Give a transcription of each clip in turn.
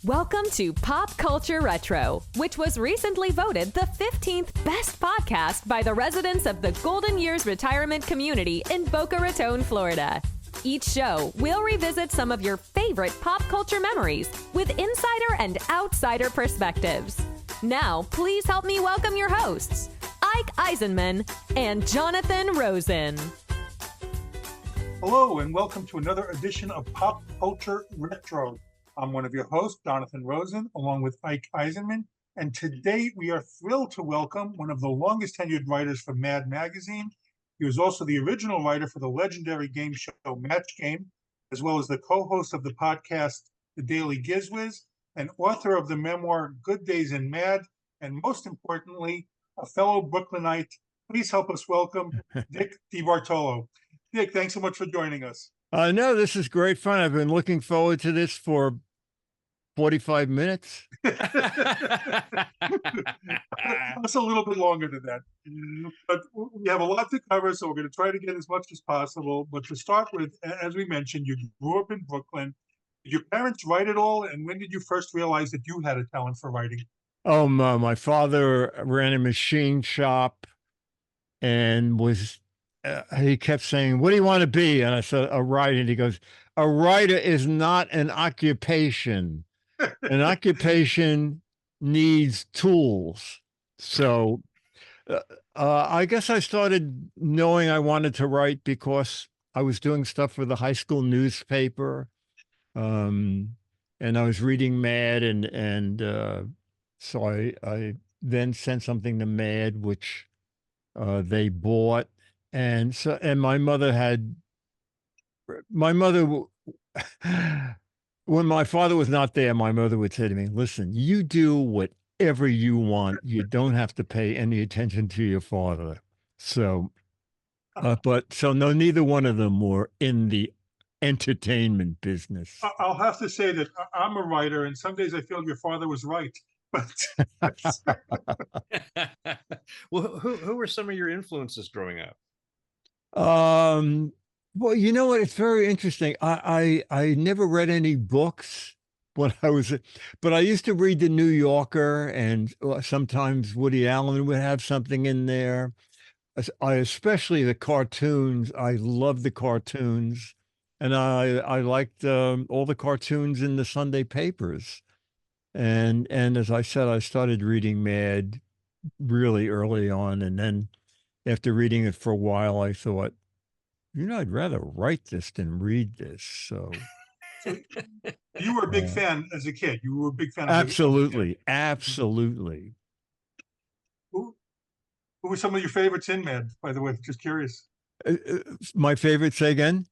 Welcome to Pop Culture Retro, which was recently voted the 15th best podcast by the residents of the Golden Years Retirement Community in Boca Raton, Florida. Each show, we'll revisit some of your favorite pop culture memories with insider and outsider perspectives. Now, please help me welcome your hosts, Ike Eisenmann and Jonathan Rosen. Hello, and welcome to another edition of Pop Culture Retro. I'm one of your hosts, Jonathan Rosen, along with Ike Eisenmann, and today we are thrilled to welcome one of the longest tenured writers for Mad Magazine. He was also the original writer for the legendary game show Match Game, as well as the co-host of the podcast The Daily GizWiz, and author of the memoir Good Days in Mad, and most importantly, a fellow Brooklynite. Please help us welcome Dick DeBartolo. Dick, thanks so much for joining us. No, this is great fun. I've been looking forward to this for 45 minutes. It's a little bit longer than that. But we have a lot to cover, so we're going to try to get as much as possible. But to start with, as we mentioned, you grew up in Brooklyn. Did your parents write it all? And when did you first realize that you had a talent for writing? Oh, my father ran a machine shop and he kept saying, "What do you want to be?" And I said, "A writer." And he goes, "A writer is not an occupation. An occupation needs tools." So I guess I started knowing I wanted to write because I was doing stuff for the high school newspaper. And I was reading Mad, and so I then sent something to Mad, which they bought. And my mother, when my father was not there, my mother would say to me, "Listen, you do whatever you want. You don't have to pay any attention to your father." So, no, neither one of them were in the entertainment business. I'll have to say that I'm a writer, and some days I feel your father was right. But Well, who were some of your influences growing up? Well, you know what? It's very interesting. I never read any books when I was, but I used to read the New Yorker, and sometimes Woody Allen would have something in there. Especially the cartoons. I love the cartoons, and I liked all the cartoons in the Sunday papers. And as I said, I started reading Mad really early on, and then after reading it for a while, I thought, I'd rather write this than read this. So you were a big fan as a kid. You were a big fan. Absolutely. Who were some of your favorites in Mad, by the way? Just curious. My favorite, say again?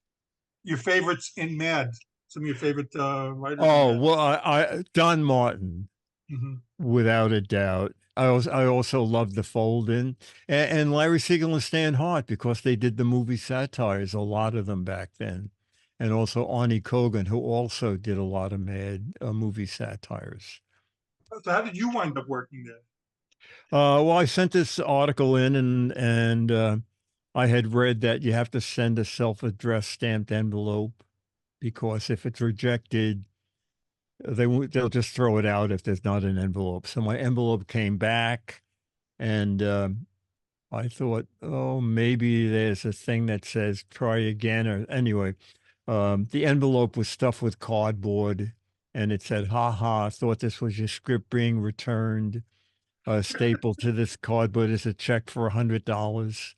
Your favorites in Mad. Some of your favorite writers. Oh, well, I Don Martin, without a doubt. I also loved The Fold-In, and Larry Siegel and Stan Hart, because they did the movie satires, a lot of them back then. And also Arnie Kogan, who also did a lot of Mad movie satires. So how did you wind up working there? Well, I sent this article in, and I had read that you have to send a self-addressed stamped envelope, because if it's rejected, they'll just throw it out if there's not an envelope. So my envelope came back, and I thought, oh, maybe there's a thing that says try again. Or anyway, the envelope was stuffed with cardboard, and it said, "Ha, thought this was your script being returned. Stapled to this cardboard is a check for $100.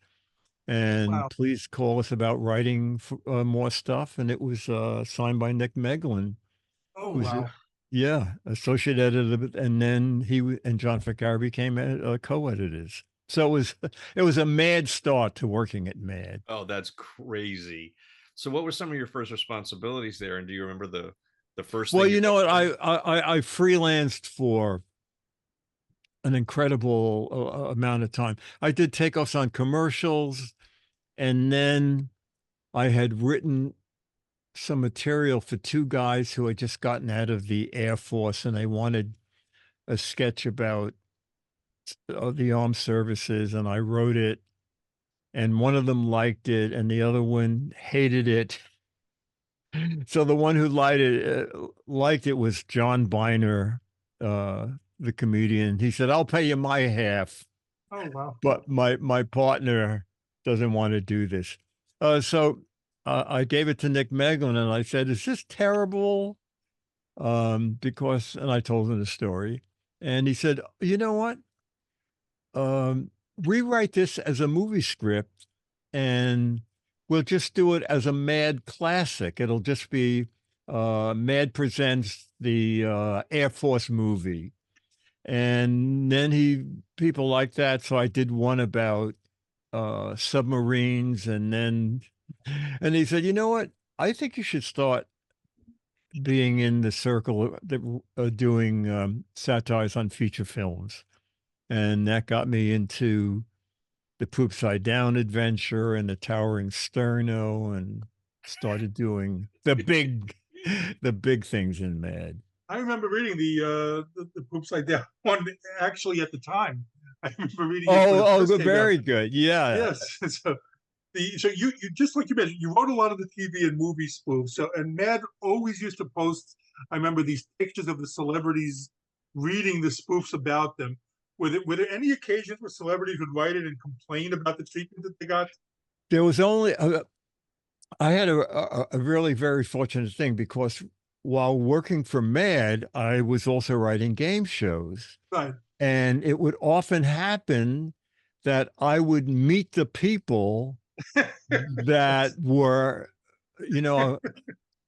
And Wow. Please call us about writing more stuff." And it was signed by Nick Meglin. Oh, Who's wow. associate editor, and then he and John Ficarra became co-editors. So it was a mad start to working at Mad. Oh, that's crazy. So what were some of your first responsibilities there? And do you remember the first thing? Well, you know what? I freelanced for an incredible amount of time. I did takeoffs on commercials, and then I had written some material for two guys who had just gotten out of the Air Force, and they wanted a sketch about the armed services, and I wrote it, and one of them liked it and the other one hated it. So the one who liked it was John Biner, the comedian. He said, "I'll pay you my half, Oh, wow. but my partner doesn't want to do this." So I gave it to Nick Meglin, and I said, "Is this terrible?" Because, and I told him the story, and he said, "You know what? Rewrite this as a movie script, and we'll just do it as a Mad classic. It'll just be Mad presents the Air Force movie." And then people like that, so I did one about submarines, and he said, "You know what? I think you should start being in the circle that doing satires on feature films." And that got me into the Poop Side Down adventure and the Towering Sterno, and started doing the big things in Mad. I remember reading the Poop Side Down one actually at the time. I remember reading it when it first came Very out. good. Yeah. Yes. So you just like you mentioned, you wrote a lot of the TV and movie spoofs. So and Mad always used to post. I remember these pictures of the celebrities reading the spoofs about them. Were there any occasions where celebrities would write it and complain about the treatment that they got? There was only, I had a really very fortunate thing, because while working for Mad, I was also writing game shows. Right. And it would often happen that I would meet the people that were, you know,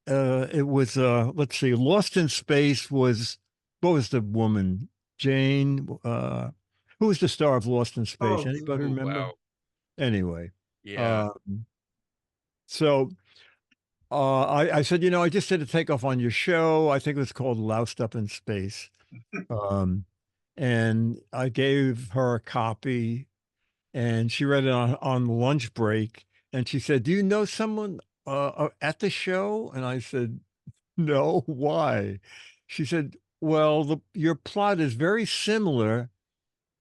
it was, let's see, Lost in Space was, what was the woman? Jane, who was the star of Lost in Space? Oh, Anybody Oh, remember? wow. Anyway, Yeah. so I said, I just did a takeoff on your show. I think it was called Loused Up in Space. And I gave her a copy, and she read it on lunch break. And she said, "Do you know someone at the show?" And I said, "No, why?" She said, "Well, your plot is very similar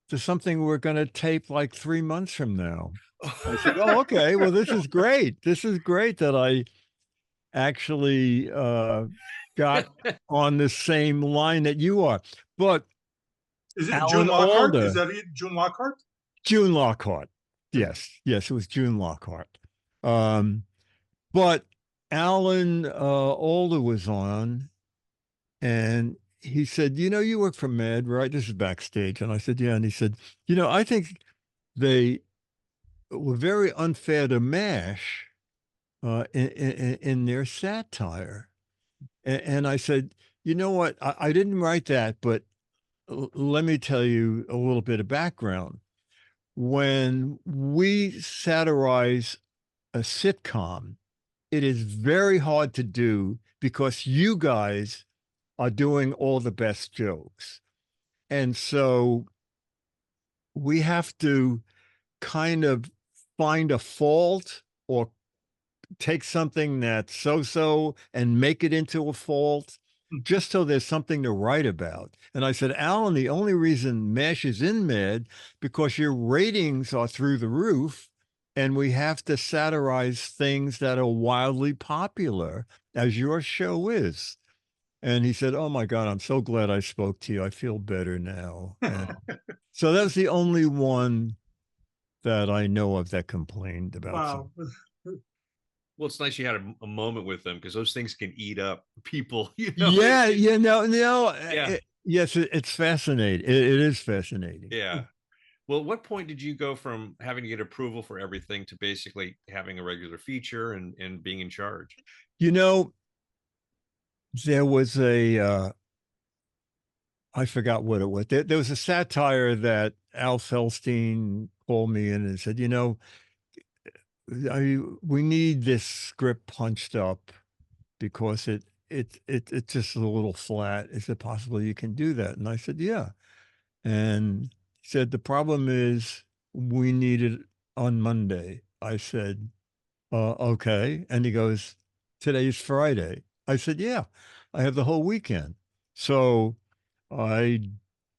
to something we're going to tape like 3 months from now." I said, "Oh, okay. Well, this is great. This is great that I actually got on the same line that you are." But Is it June Alan Lockhart? Is Alda, that it? June Lockhart? June Lockhart. Yes, yes, it was June Lockhart. Um, but Alan Alda was on, and he said, "You work for Mad, right?" This is backstage. And I said, "Yeah." And he said, "I think they were very unfair to MASH in their satire." And I said, "You know what? I didn't write that, but let me tell you a little bit of background. When we satirize a sitcom, it is very hard to do because you guys are doing all the best jokes. And so we have to kind of find a fault, or take something that's so and make it into a fault, just so there's something to write about." And I said, "Alan, the only reason MASH is in Mad because your ratings are through the roof, and we have to satirize things that are wildly popular, as your show is." And he said, "Oh my God, I'm so glad I spoke to you. I feel better now." And so that's the only one that I know of that complained about something. Wow. Well, it's nice you had a moment with them, because those things can eat up people. Yeah, Yeah. yes, it's fascinating. It is fascinating. Yeah. Well, at what point did you go from having to get approval for everything to basically having a regular feature and being in charge? You know, there was I forgot what it was. There was a satire that Al Feldstein called me in and said, we need this script punched up because it's just a little flat. Is it possible you can do that?" And I said, "Yeah." And he said, "The problem is we need it on Monday." I said, "Okay." And he goes, "Today's Friday." I said, "Yeah, I have the whole weekend." So I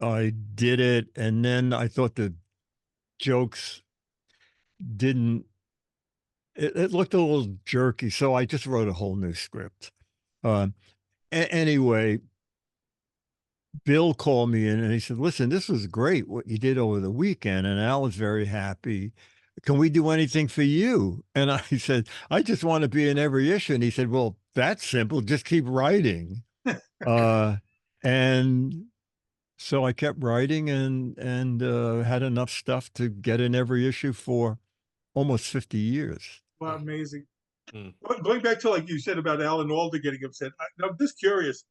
I did it, and then I thought the jokes didn't it looked a little jerky, so I just wrote a whole new script. Anyway, Bill called me in and he said, "Listen, this was great what you did over the weekend." And Al was very happy. "Can we do anything for you?" And I said, "I just want to be in every issue." And he said, "Well, that's simple. Just keep writing." And so I kept writing and had enough stuff to get in every issue for almost 50 years. Wow, amazing. Mm. Going back to like you said about Alan Alda getting upset, I'm just curious.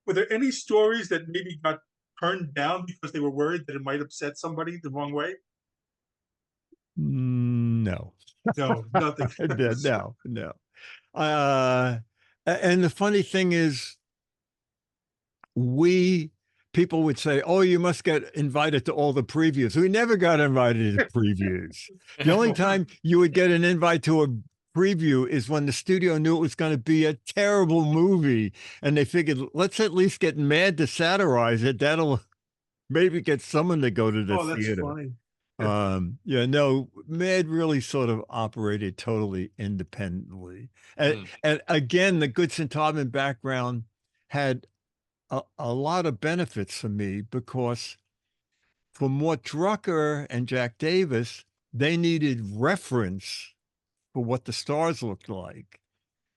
Were there any stories that maybe got turned down because they were worried that it might upset somebody the wrong way? No. No, nothing. No, no. And the funny thing is, people would say, "Oh, you must get invited to all the previews." We never got invited to previews. The only time you would get an invite to a preview is when the studio knew it was going to be a terrible movie, and they figured, let's at least get Mad to satirize it. That'll maybe get someone to go to the Oh, that's theater. funny. Yeah, no, Mad really sort of operated totally independently. And again, the Goodson Todman background had a lot of benefits for me because for Mort Drucker and Jack Davis, they needed reference for what the stars looked like.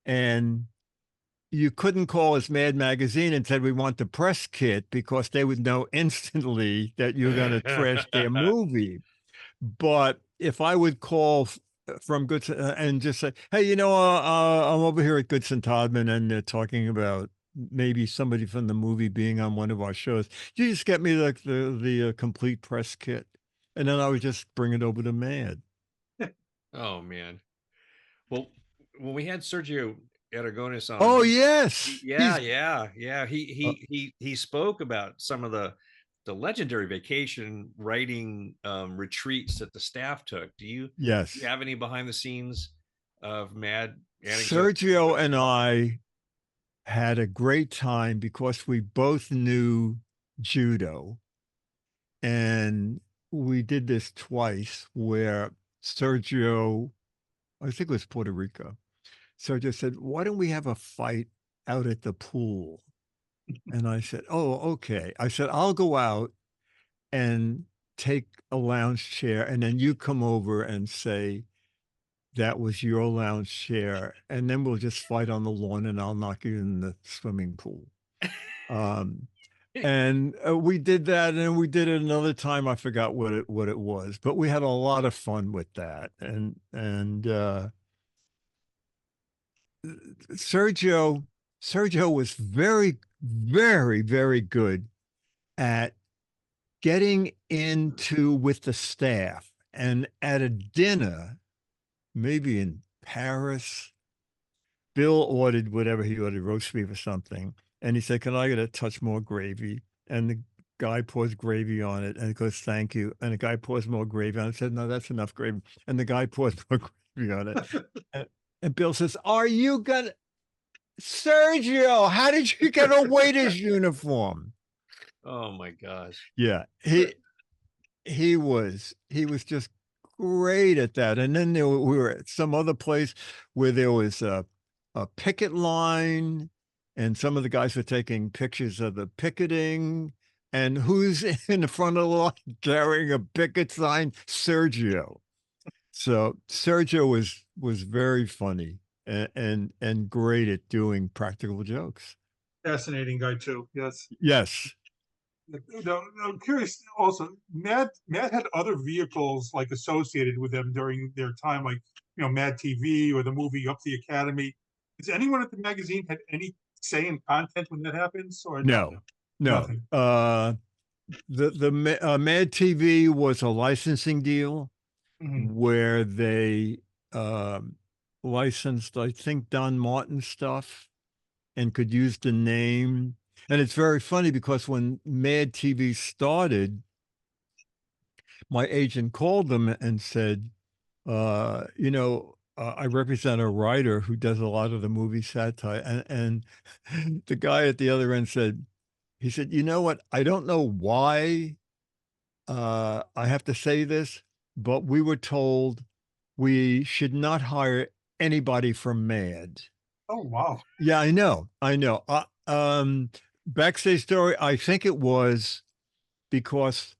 And you couldn't call us Mad Magazine and said, "We want the press kit," because they would know instantly that you're going to trash their movie. But if I would call from Goodson and just say, "Hey, I'm over here at Goodson Todman and they're talking about maybe somebody from the movie being on one of our shows. You just get me the complete press kit." And then I would just bring it over to Mad. Oh man. Well, when we had Sergio Aragonis on. Oh yes. Yeah. He spoke about some of the legendary vacation writing retreats that the staff took. Do you have any behind the scenes of Mad anecdotes? Sergio and I had a great time because we both knew judo. And we did this twice where Sergio, I think it was Puerto Rico, Sergio said, "Why don't we have a fight out at the pool?" And I said, "Oh, okay." I said, "I'll go out and take a lounge chair and then you come over and say that was your lounge chair, and then we'll just fight on the lawn and I'll knock you in the swimming pool." And we did that, and we did it another time. I forgot what it was, but we had a lot of fun with that. And Sergio was very, very, very good at getting into with the staff. And at a dinner, maybe in Paris, Bill ordered whatever he ordered, roast beef or something. And he said, "Can I get a touch more gravy?" And the guy pours gravy on it and he goes, "Thank you." And the guy pours more gravy on it. I said, "No, that's enough gravy." And the guy pours more gravy on it. And Bill says, "Are you gonna, Sergio, how did you get a waiter's uniform?" Oh my gosh. Yeah. He was just great at that. And then we were at some other place where there was a picket line, and some of the guys were taking pictures of the picketing. And who's in the front of the line carrying a picket sign? Sergio. So Sergio was very funny and great at doing practical jokes. Fascinating guy too. Yes. Yes. Now, I'm curious also, Mad had other vehicles like associated with them during their time, like, Mad TV or the movie Up the Academy. Does anyone at the magazine had any say in content when that happens, or no? Nothing? The Mad TV was a licensing deal where they licensed, I think, Don Martin stuff and could use the name. And it's very funny because when Mad TV started, my agent called them and said, I represent a writer who does a lot of the movie satire. And the guy at the other end said, "You know what? I don't know why I have to say this, but we were told we should not hire anybody from Mad. Oh, wow. Yeah, I know. Backstage story, I think it was because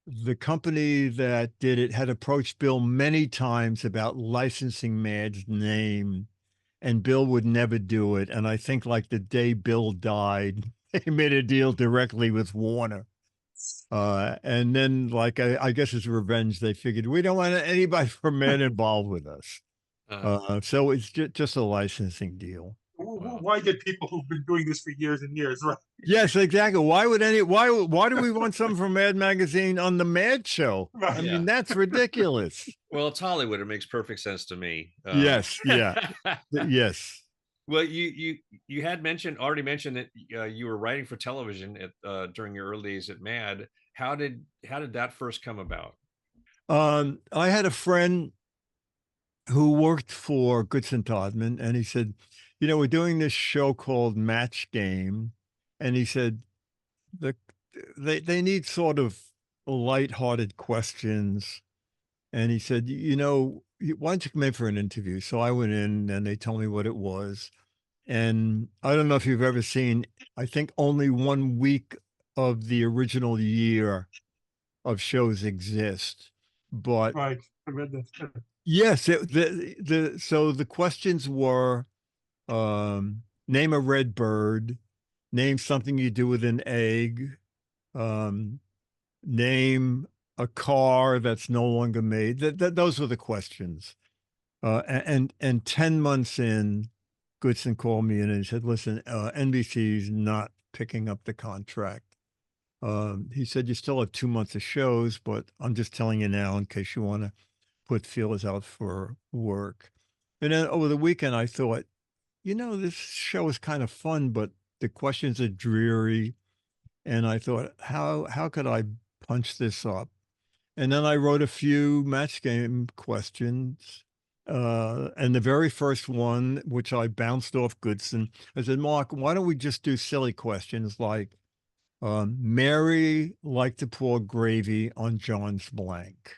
the company that did it had approached Bill many times about licensing Mad's name, and Bill would never do it. And I think like the day Bill died, they made a deal directly with Warner. And then, like, I guess as revenge, they figured we don't want anybody from Mad involved with us. So it's just a licensing deal. Why get people who've been doing this for years and years, right? Yes, exactly. Why do we want someone from Mad Magazine on the Mad Show? Right. I mean, that's ridiculous. Well, it's Hollywood. It makes perfect sense to me. Yes. Yeah. Yes. Well, you had already mentioned that you were writing for television at during your early days at Mad. How did that first come about? I had a friend who worked for Goodson Todman, and he said, we're doing this show called Match Game, and he said they need sort of lighthearted questions, and he said, why don't you come in for an interview? So I went in, and they told me what it was, and I don't know if you've ever seen. I think only 1 week of the original year of shows exist, but right, I read that. Yes, so the questions were, name a red bird, name something you do with an egg, name a car that's no longer made. Those were the questions. And 10 months in, Goodson called me in and he said, listen, NBC's not picking up the contract. He said, you still have 2 months of shows, but I'm just telling you now in case you want to put feelers out for work. And then over the weekend, I thought, this show is kind of fun, but the questions are dreary. And I thought, how could I punch this up? And then I wrote a few Match Game questions. And the very first one, which I bounced off Goodson, I said, Mark, why don't we just do silly questions like, Mary liked to pour gravy on John's blank.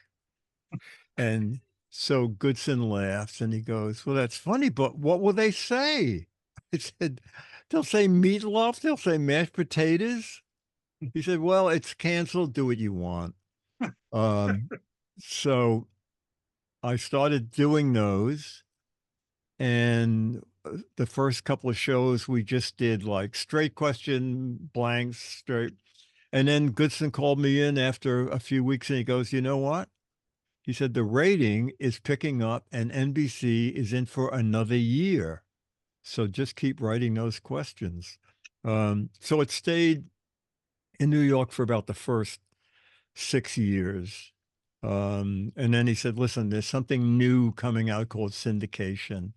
And so Goodson laughs and he goes, well, that's funny, but what will they say? I said, they'll say meatloaf, they'll say mashed potatoes. He said, well, it's canceled, do what you want. So I started doing those, and the first couple of shows we just did like straight question, blanks, straight. And then Goodson called me in after a few weeks and he goes, you know what? He said, the rating is picking up and NBC is in for another year. So just keep writing those questions. So it stayed in New York for about the first 6 years. And then he said, listen, there's something new coming out called syndication,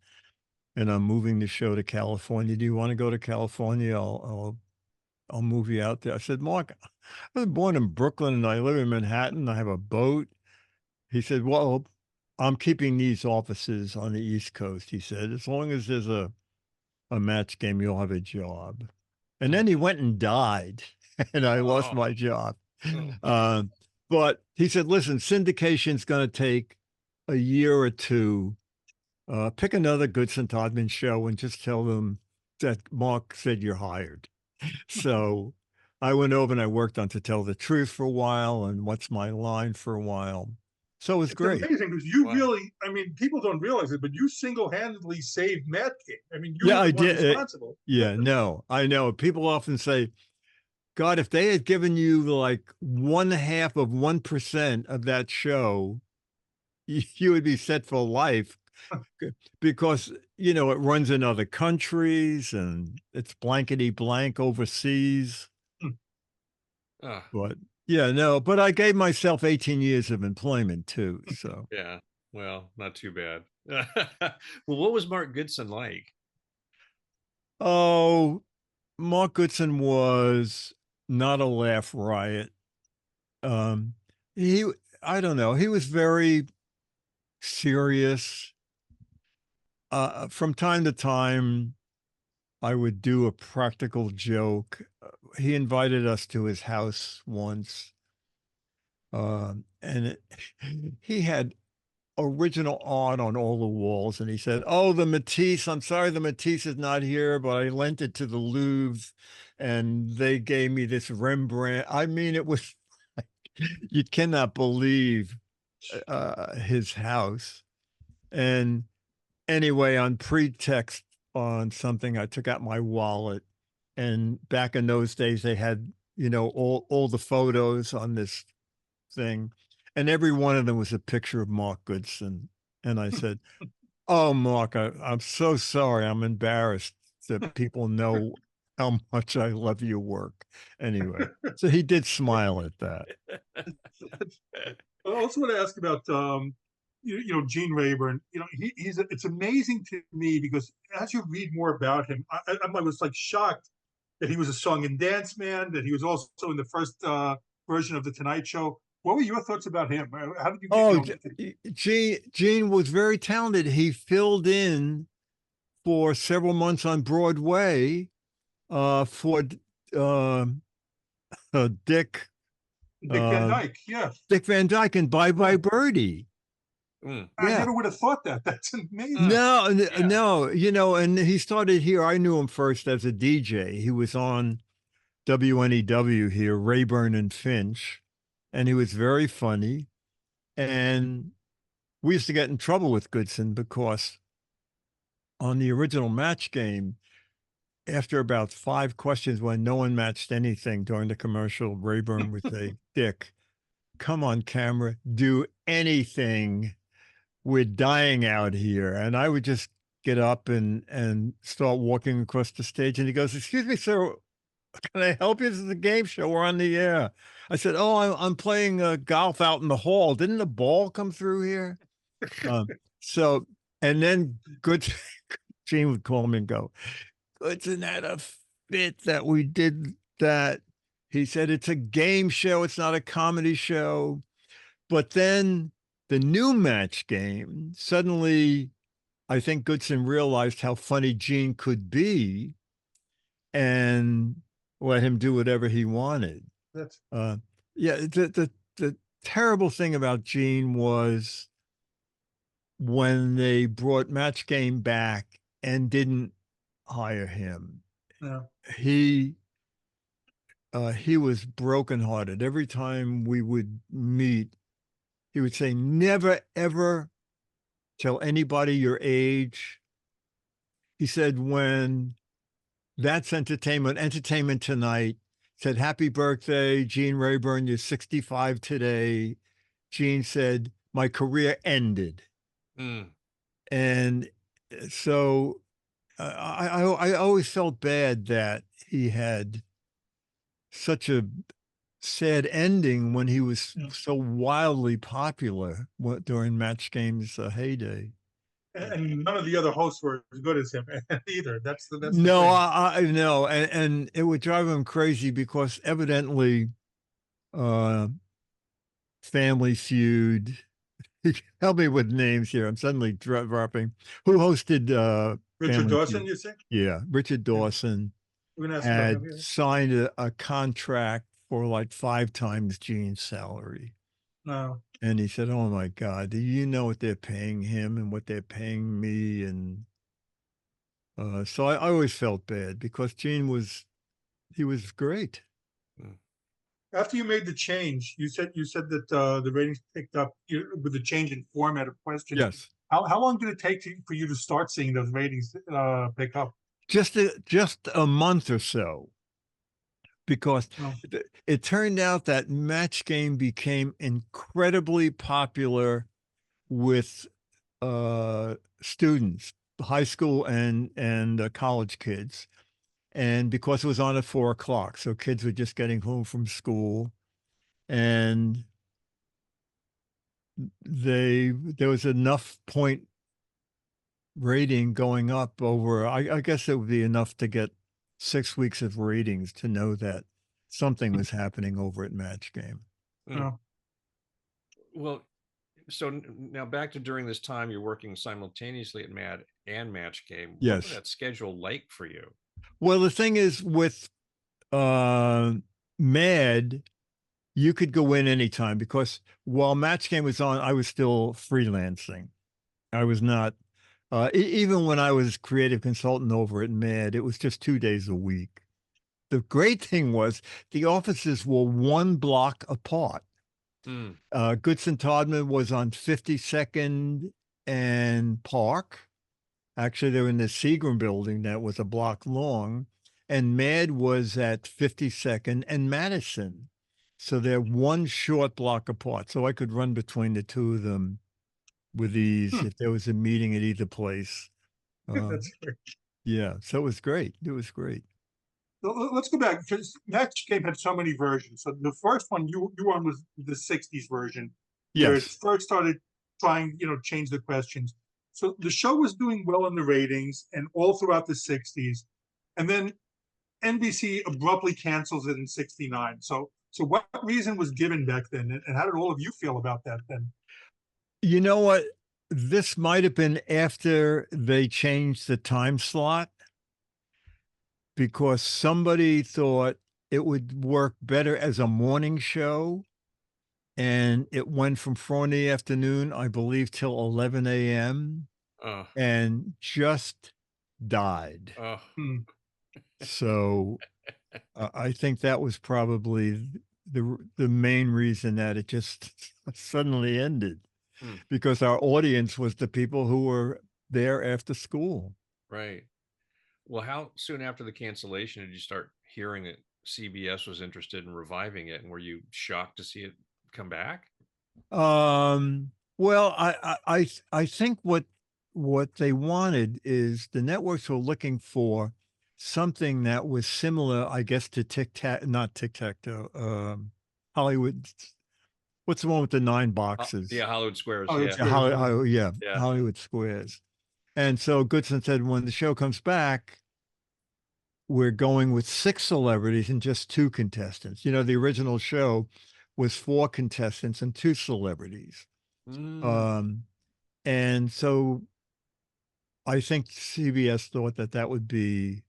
and I'm moving the show to California. Do you want to go to California? I'll move you out there. I said, Mark, I was born in Brooklyn and I live in Manhattan. I have a boat. He said, well, I'm keeping these offices on the East Coast. He said, as long as there's a Match Game, you'll have a job. And then he went and died and I lost my job. But he said, listen, syndication's going to take a year or two. Pick another Goodson Todman show and just tell them that Mark said you're hired. So I went over and I worked on To Tell the Truth for a while and What's My Line for a while. So it's great. It's amazing because you really, I mean, people don't realize it, but you single-handedly saved Match Game. I mean, you were responsible. No, I know. People often say, God, if they had given you like 1/2 of 1% of that show, you would be set for life. Because, it runs in other countries and it's blankety blank overseas. But but I gave myself 18 years of employment too. So yeah, well, not too bad. Well, what was Mark Goodson like? Oh, Mark Goodson was not a laugh riot. I don't know. He was very serious. From time to time, I would do a practical joke. He invited us to his house once, and he had original art on all the walls. And he said, "Oh, the Matisse, I'm sorry the Matisse is not here, but I lent it to the Louvre and they gave me this Rembrandt." I mean, it was, you cannot believe his house. And anyway, on pretext on something, I took out my wallet. And back in those days, they had, all the photos on this thing. And every one of them was a picture of Mark Goodson. And I said, "Oh, Mark, I'm so sorry. I'm embarrassed that people know how much I love your work." Anyway, so he did smile at that. I also want to ask about, Gene Rayburn. It's amazing to me because as you read more about him, I was like shocked that he was a song and dance man, that he was also in the first version of The Tonight Show. What were your thoughts about him? How did you get, Gene was very talented. He filled in for several months on Broadway for Dick Van Dyke, yeah. Dick Van Dyke and Bye Bye Birdie. I never would have thought that. That's amazing. No, and he started here. I knew him first as a DJ. He was on WNEW here, Rayburn and Finch, and he was very funny. And we used to get in trouble with Goodson because on the original Match Game, after about 5 questions when no one matched anything during the commercial, Rayburn would say, "Dick, come on camera, do anything. We're dying out here." And I would just get up and start walking across the stage. And he goes, "Excuse me, sir, can I help you? This is a game show. We're on the air." I said, "Oh, I'm playing golf out in the hall. Didn't the ball come through here?" And then Gene would call me and go, "Goodson had a fit that we did that." He said, "It's a game show. It's not a comedy show." But then the new Match Game, suddenly, I think Goodson realized how funny Gene could be and let him do whatever he wanted. That's the terrible thing about Gene was when they brought Match Game back and didn't hire him. No. He was brokenhearted. Every time we would meet, he would say, "Never, ever tell anybody your age." He said, when That's Entertainment Tonight said, "Happy birthday, Gene Rayburn, you're 65 today." Gene said, "My career ended." And so I always felt bad that he had such a sad ending when he was so wildly popular during Match Game's heyday. And none of the other hosts were as good as him either. That's no, I know, and it would drive him crazy because evidently, Family Feud. Help me with names here. I'm suddenly dropping. Who hosted Richard Dawson? Feud? You say? Yeah, Richard Dawson had signed a contract for like 5 times Gene's salary. No. And he said, "Oh my God, do you know what they're paying him and what they're paying me?" And so I always felt bad because Gene was great. After you made the change, you said that the ratings picked up with the change in format of questions. Yes. How long did it take for you to start seeing those ratings pick up? Just a month or so. Because it turned out that Match Game became incredibly popular with students, high school and college kids. And because it was on at 4 o'clock, so kids were just getting home from school, and there was enough point rating going up over, I guess it would be enough to get 6 weeks of ratings to know that something was happening over at Match Game. Well, so now back to during this time, you're working simultaneously at Mad and Match Game. Yes. What was that schedule like for you? Well, the thing is with Mad, you could go in anytime, because while Match Game was on, I was still freelancing. I was not, even when I was creative consultant over at Mad, it was just 2 days a week. The great thing was the offices were 1 block apart. Goodson Todman was on 52nd and Park. Actually, they were in the Seagram building that was a block long, and Mad was at 52nd and Madison. So they're 1 short block apart. So I could run between the two of them with ease if there was a meeting at either place. That's great. Yeah, so it was great. It was great. So let's go back, because Match Game had so many versions. So the first one you were on was the 60s version. Yes. Where it first started trying, change the questions. So the show was doing well in the ratings and all throughout the 60s. And then NBC abruptly cancels it in 69. So what reason was given back then? And how did all of you feel about that then? You know what? This might have been after they changed the time slot, because somebody thought it would work better as a morning show. And it went from 4 in the afternoon, I believe, till 11 a.m. And just died. So I think that was probably the main reason that it just suddenly ended, because our audience was the people who were there after school. Right. Well, how soon after the cancellation did you start hearing that CBS was interested in reviving it? And were you shocked to see it come back? Well, I think what they wanted is the networks were looking for something that was similar, I guess, to not Tic-Tac-Toe, Hollywood. What's the one with the 9 boxes? Yeah, Hollywood Squares. Hollywood Squares. And so Goodson said, when the show comes back, we're going with 6 celebrities and just 2 contestants. The original show was 4 contestants and 2 celebrities. And so I think CBS thought that would be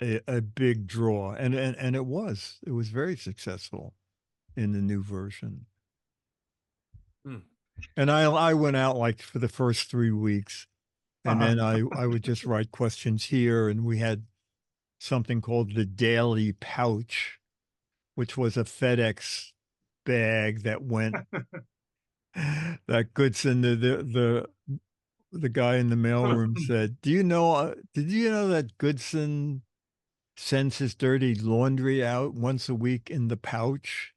a big draw. And it was very successful in the new version. And I went out like for the first 3 weeks. And then I would just write questions here, and we had something called the Daily Pouch, which was a FedEx bag that went that Goodson, the guy in the mailroom said, did you know that Goodson sends his dirty laundry out once a week in the pouch?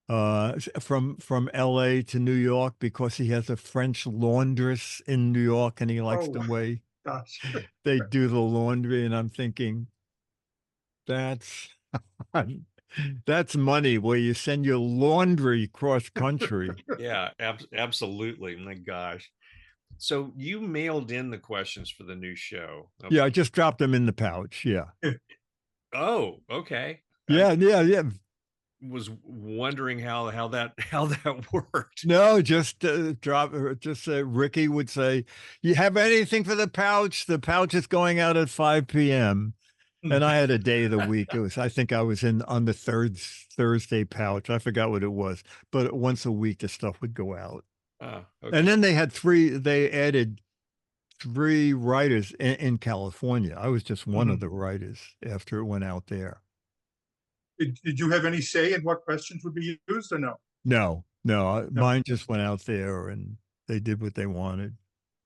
From LA to New York, because he has a French laundress in New York, and he likes the way they do the laundry. And I'm thinking, that's money, where you send your laundry cross country. Yeah, absolutely. My gosh. So you mailed in the questions for the new show. Okay. Yeah, I just dropped them in the pouch. Yeah. Oh, okay. Yeah. Was wondering how that worked. No, just Ricky would say, you have anything for the pouch? The pouch is going out at 5 p.m. And I had a day of the week. I think I was on the third Thursday pouch. I forgot what it was, but once a week the stuff would go out. Okay. And then they added 3 writers in California. I was just one of the writers after it went out there. Did you have any say in what questions would be used, or no? No. Mine just went out there, and they did what they wanted.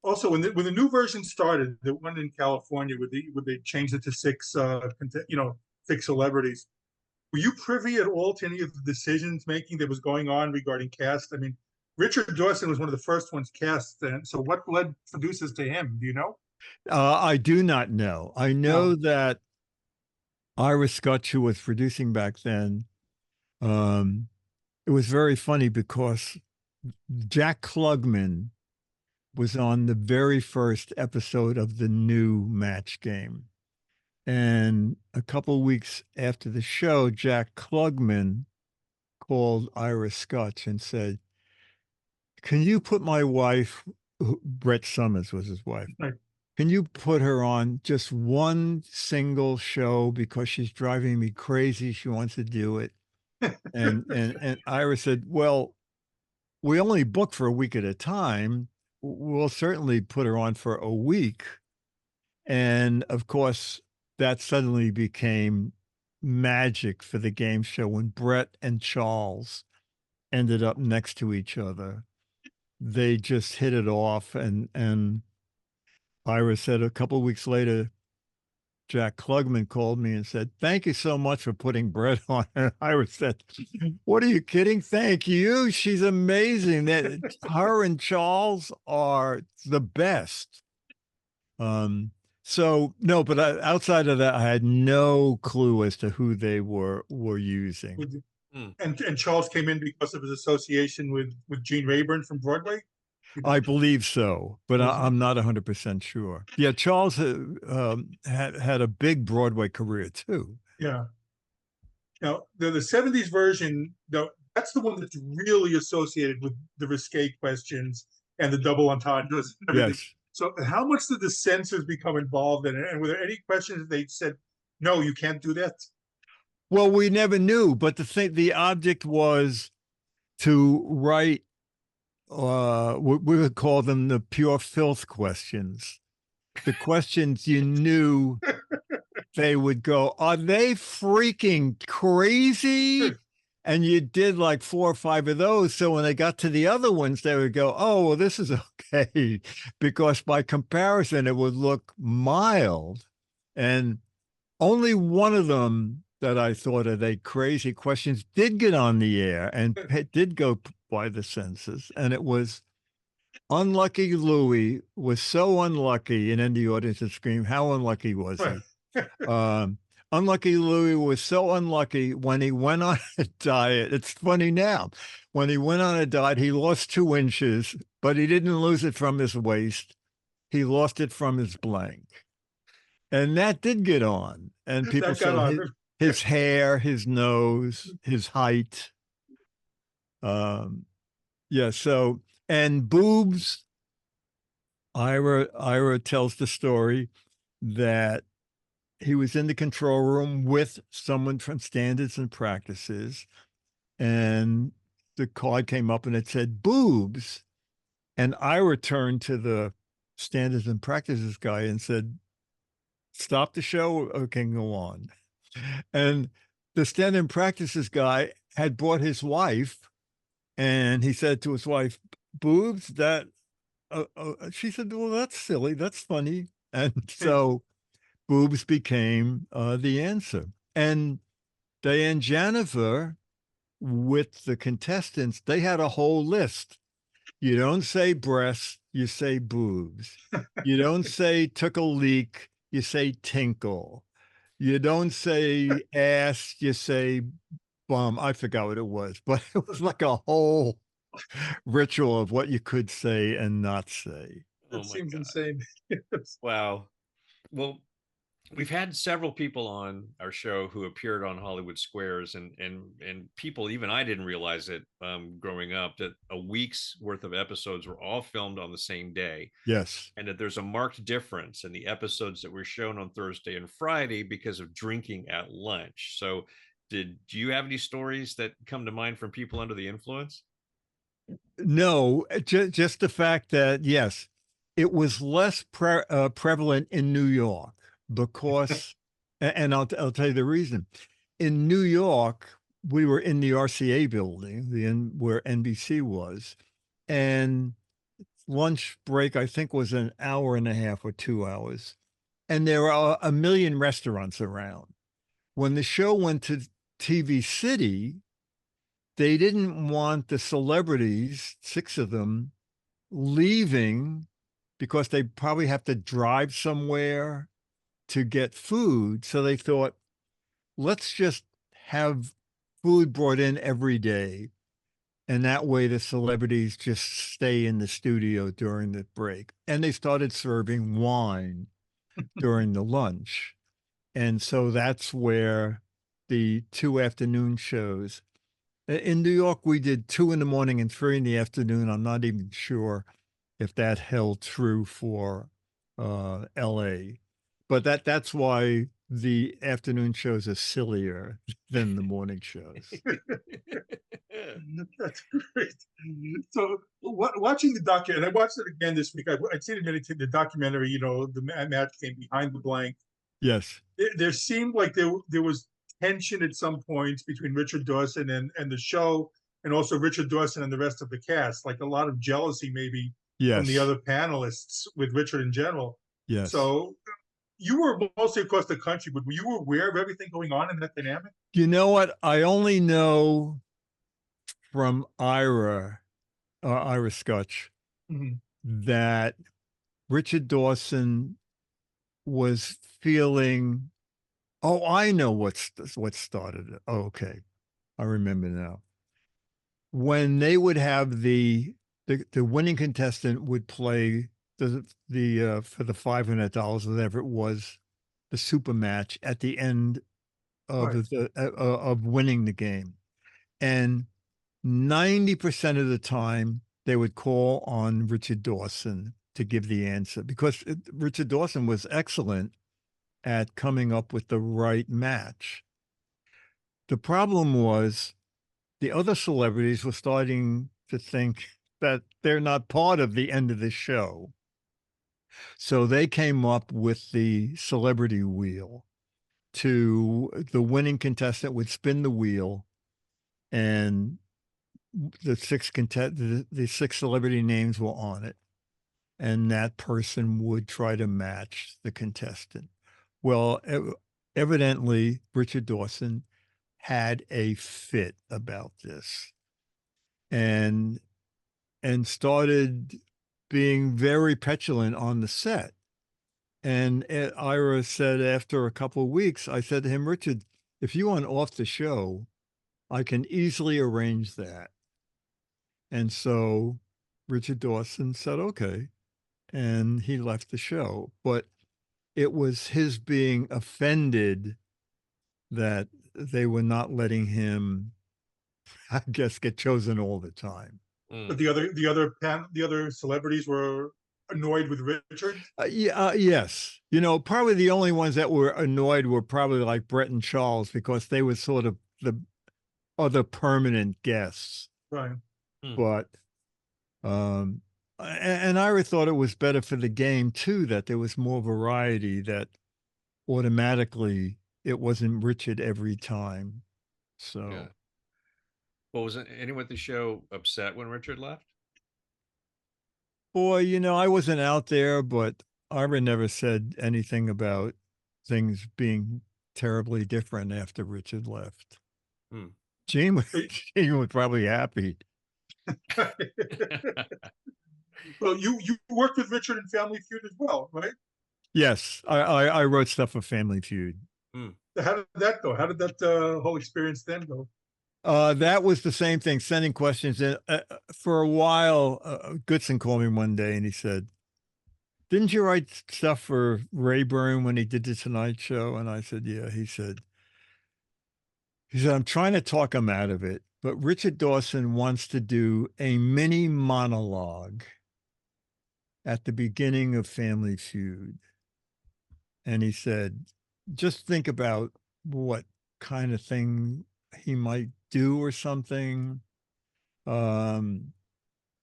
Also, when the new version started, the one in California, would they change it to 6 celebrities? Were you privy at all to any of the decisions making that was going on regarding cast? I mean, Richard Dawson was one of the first ones cast, and so what led producers to him? Do you know? I do not know. I know that Ira Scutch, who was producing back then, it was very funny because Jack Klugman was on the very first episode of the new Match Game. And a couple of weeks after the show, Jack Klugman called Ira Scutch and said, can you put my wife, Brett Summers was his wife, can you put her on just one single show, because she's driving me crazy. She wants to do it. And Ira said, well, we only book for a week at a time. We'll certainly put her on for a week. And of course, that suddenly became magic for the game show when Brett and Charles ended up next to each other. They just hit it off. And Ira said a couple of weeks later, Jack Klugman called me and said, thank you so much for putting Brett on. And Ira said, what are you kidding? Thank you. She's amazing. That her and Charles are the best. So no, but outside of that, I had no clue as to who they were using. And Charles came in because of his association with Gene Rayburn from Broadway? I believe so, but I'm not 100% sure. Yeah, Charles had a big Broadway career too. Yeah. Now, the 70s version, that's the one that's really associated with the risque questions and the double entendres and everything. Yes. So how much did the censors become involved in it? And were there any questions they said, no, you can't do that? Well, we never knew, but the object was to write, we would call them the pure filth questions. The questions you knew they would go, are they freaking crazy? And you did like 4 or 5 of those. So when they got to the other ones, they would go, oh, well, this is okay. Because by comparison, it would look mild. And only one of them that I thought, are they crazy questions, did get on the air and did go by the censors. And it was Unlucky Louie was so unlucky. And then the audience would scream, how unlucky was he? Unlucky Louie was so unlucky when he went on a diet. It's funny now. When he went on a diet, he lost 2 inches, but he didn't lose it from his waist. He lost it from his blank. And that did get on. And people said his hair, his nose, his height. Yeah, so, and boobs, Ira tells the story that he was in the control room with someone from Standards and Practices, and the card came up and it said boobs. And Ira turned to the Standards and Practices guy and said, stop the show, okay, go on. And the Standards and Practices guy had brought his wife, and he said to his wife, boobs, that, she said, well, that's silly, that's funny. And so boobs became the answer. And Diane Janiver, with the contestants, they had a whole list. You don't say breasts, you say boobs. You don't say took a leak, you say tinkle. You don't say ass, you say bum. I forgot what it was, but it was like a whole ritual of what you could say and not say. That seems insane. Wow. Well, we've had several people on our show who appeared on Hollywood Squares, and people, even I didn't realize it growing up, that a week's worth of episodes were all filmed on the same day. Yes. And that there's a marked difference in the episodes that were shown on Thursday and Friday because of drinking at lunch. So do you have any stories that come to mind from people under the influence? No, just the fact that, yes, it was less prevalent in New York because, and I'll tell you the reason. In New York, we were in the RCA building, where NBC was, and lunch break, I think, was an hour and a half or 2 hours. And there are a million restaurants around. When the show went to TV City, they didn't want the celebrities, 6 of them, leaving because they probably have to drive somewhere to get food. So they thought, let's just have food brought in every day. And that way the celebrities just stay in the studio during the break. And they started serving wine during the lunch. And so that's where the 2 afternoon shows. In New York, we did 2 in the morning and 3 in the afternoon. I'm not even sure if that held true for LA. But that's why the afternoon shows are sillier than the morning shows. That's great. So watching the documentary, and I watched it again this week. I'd seen the documentary, the match came behind the blank. Yes. There seemed like there was tension at some points between Richard Dawson and the show, and also Richard Dawson and the rest of the cast, like a lot of jealousy maybe from the other panelists with Richard in general. Yes. So you were mostly across the country, but were you aware of everything going on in that dynamic? You know what? I only know from Ira Scotch, that Richard Dawson was feeling, oh, I know what started it. Oh, okay. I remember now. When they would have the winning contestant would play the for the $500, whatever it was, the super match at the end of of winning the game. And 90% of the time they would call on Richard Dawson to give the answer, because Richard Dawson was excellent at coming up with the right match. The problem was the other celebrities were starting to think that they're not part of the end of the show. So they came up with the celebrity wheel. The winning contestant would spin the wheel, and the six celebrity names were on it, and that person would try to match the contestant. Well, evidently Richard Dawson had a fit about this, and started being very petulant on the set. And Ira said, after a couple of weeks, I said to him, Richard, if you want off the show, I can easily arrange that. And so Richard Dawson said, okay. And he left the show. But it was his being offended that they were not letting him, I guess, get chosen all the time. But the other celebrities were annoyed with Richard? Yes. Probably the only ones that were annoyed were probably like Brett and Charles, because they were sort of the other permanent guests. Right. But, and Ira thought it was better for the game too, that there was more variety, that automatically it wasn't Richard every time. So. Yeah. Well, was anyone at the show upset when Richard left? Boy, I wasn't out there, but Ira never said anything about things being terribly different after Richard left. Gene was probably happy. Well, you worked with Richard in Family Feud as well, right? Yes, I wrote stuff for Family Feud. How did that go? How did that whole experience then go? That was the same thing, sending questions in. For a while, Goodson called me one day and he said, didn't you write stuff for Rayburn when he did the Tonight Show? And I said, yeah. He said, I'm trying to talk him out of it, but Richard Dawson wants to do a mini monologue at the beginning of Family Feud. And he said, just think about what kind of thing he might do or something.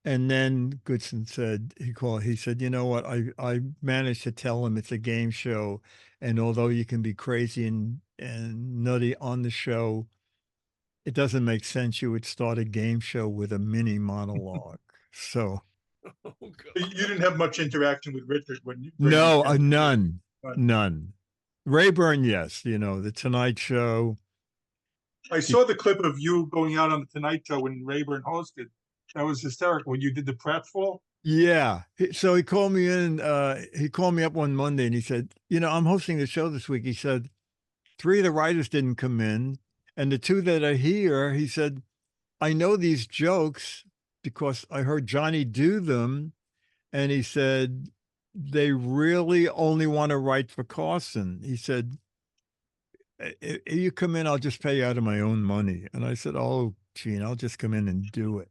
And then Goodson said, he said, you know what? I managed to tell him it's a game show. And although you can be crazy and nutty on the show, it doesn't make sense you would start a game show with a mini monologue. So. Oh, you didn't have much interaction with Richard when you. No, none. Rayburn, yes. The Tonight Show. I saw the clip of you going out on the Tonight Show when Rayburn hosted. That was hysterical. When you did the pratfall. Yeah. So he called me in. He called me up one Monday and he said, I'm hosting the show this week. He said, 3 of the writers didn't come in. And the 2 that are here, he said, I know these jokes because I heard Johnny do them. And he said, they really only want to write for Carson. He said, if you come in, I'll just pay you out of my own money. And I said, oh, Gene, I'll just come in and do it.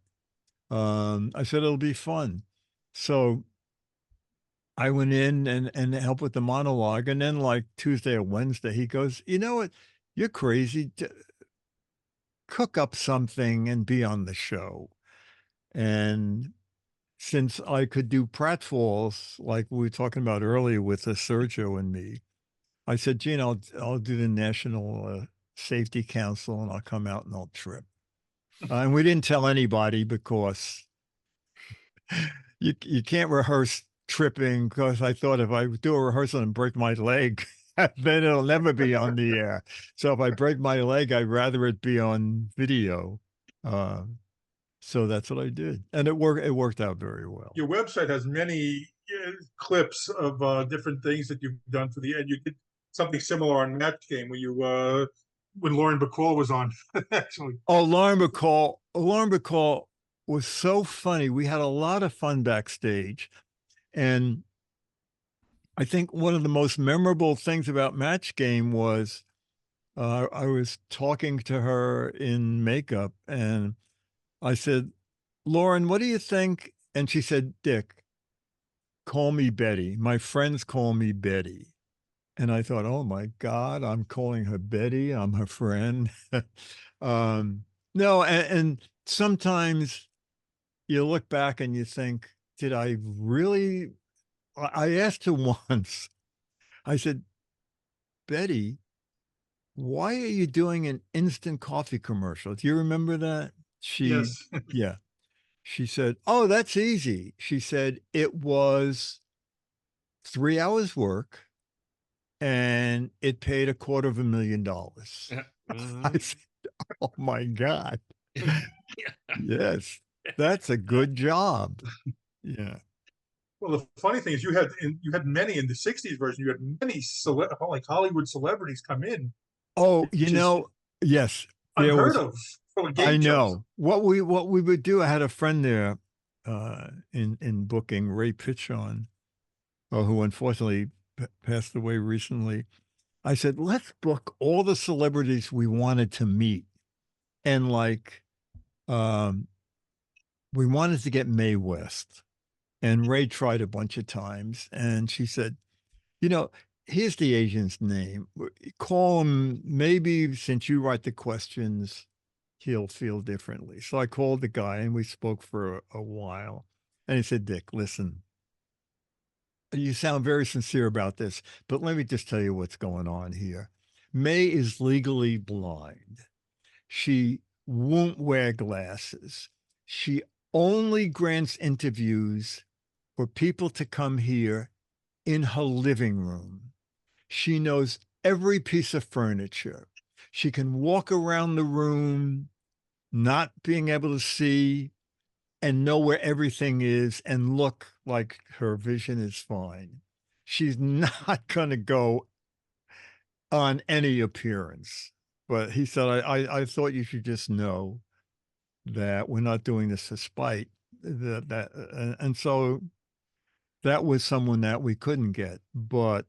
I said, it'll be fun. So I went in and helped with the monologue. And then like Tuesday or Wednesday, he goes, you know what? You're crazy. Cook up something and be on the show. And since I could do pratfalls, like we were talking about earlier with Sergio and me, I said, Gene, I'll do the National Safety Council and I'll come out and I'll trip. And we didn't tell anybody because you can't rehearse tripping, because I thought if I do a rehearsal and break my leg, then it'll never be on the air. So if I break my leg, I'd rather it be on video. So that's what I did. And it worked out very well. Your website has many clips of different things that you've done for the end. You did something similar on Match Game where you when Lauren Bacall was on, actually. Oh, Lauren Bacall was so funny. We had a lot of fun backstage. And I think one of the most memorable things about Match Game was I was talking to her in makeup and I said, Lauren, what do you think? And she said, Dick, call me Betty. My friends call me Betty. And I thought, oh my God, I'm calling her Betty. I'm her friend. No, and sometimes you look back and you think, did I really? I asked her once, I said, Betty, why are you doing an instant coffee commercial? Do you remember that? Yes. Yeah. She said, oh, that's easy. She said, it was 3 hours work and it paid $250,000. I said, oh my God. Yes, that's a good job. Yeah. Well, the funny thing is you had many in the 60s version, you had many like Hollywood celebrities come in. Oh, yes. Unheard of. I know. What we would do, I had a friend there in booking, Ray Pitchon, who unfortunately passed away recently. I said, let's book all the celebrities we wanted to meet. And like, we wanted to get Mae West. And Ray tried a bunch of times. And she said, here's the agent's name. Call him. Maybe since you write the questions, he'll feel differently. So I called the guy and we spoke for a while. And he said, Dick, listen, you sound very sincere about this, but let me just tell you what's going on here. Mae is legally blind. She won't wear glasses. She only grants interviews for people to come here in her living room. She knows every piece of furniture. She can walk around the room, not being able to see, and know where everything is and look like her vision is fine. She's not going to go on any appearance. But he said, I thought you should just know that we're not doing this to spite. And so that was someone that we couldn't get. But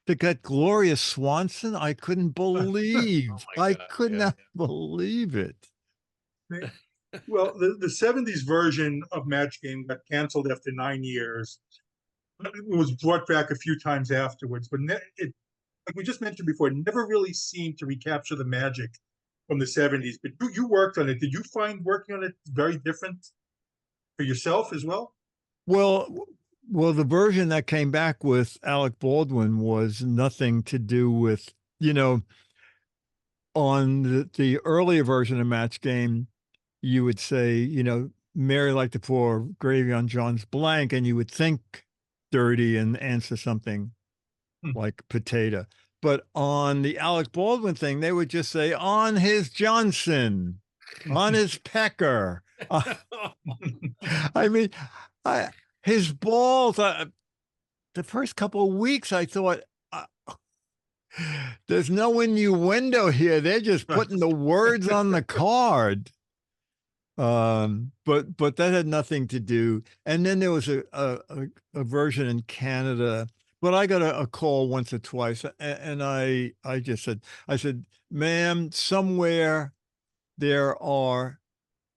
to get Gloria Swanson, I couldn't believe. I could not believe it. Well, the 70s version of Match Game got canceled after 9 years. It was brought back a few times afterwards, but like we just mentioned before, it never really seemed to recapture the magic from the 70s. But you worked on it. Did you find working on it very different for yourself as well? Well, the version that came back with Alec Baldwin was nothing to do with, on the earlier version of Match Game, you would say, Mary liked to pour gravy on John's blank, and you would think dirty and answer something like potato. But on the Alec Baldwin thing, they would just say, on his Johnson, on his pecker. I mean, his balls, the first couple of weeks, I thought, there's no innuendo here. They're just putting the words on the card. But that had nothing to do. And then there was a version in Canada, but I got a call once or twice, and I just said, ma'am, somewhere there are